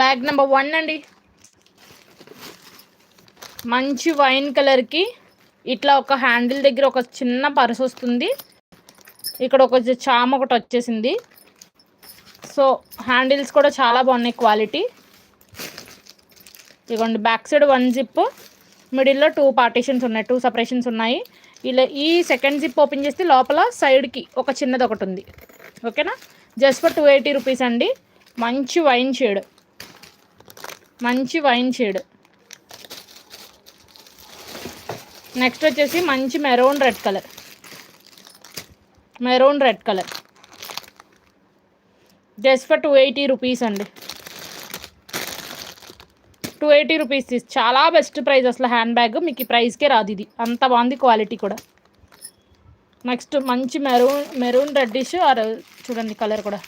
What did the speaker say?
Bag number 1 అండి. మంచి wine కలర్కి ఇట్లా ఒక హ్యాండిల్ దగ్గర ఒక చిన్న పర్స్ వస్తుంది. ఇక్కడ ఒక చామ ఒకటి వచ్చేసింది. సో హ్యాండిల్స్ కూడా చాలా బాగున్నాయి క్వాలిటీ. ఇదిగోండి బ్యాక్ సైడ్ 1 జిప్, మిడిల్లో 2 పార్టీషన్స్ ఉన్నాయి, 2 సపరేషన్స్ ఉన్నాయి. ఇలా ఈ సెకండ్ జిప్ ఓపెన్ చేస్తే లోపల సైడ్కి ఒక చిన్నది ఒకటి ఉంది. ఓకేనా, జస్ట్ ఫర్ 280 రూపీస్ అండి. మంచి వైన్ షేడ్, మంచి వైన్ షేడ్. నెక్స్ట్ వచ్చేసి మంచి maroon red colour, maroon red colour, just for 280 rupees అండి. 280 రూపీస్ చాలా బెస్ట్ ప్రైస్ అసలు. హ్యాండ్ బ్యాగ్ మీకు ఈ ప్రైస్కే రాదు, ఇది అంత బాగుంది క్వాలిటీ కూడా. నెక్స్ట్ మంచి మెరూన్ రెడ్డిష్ ఆర్ చూడండి కలర్ కూడా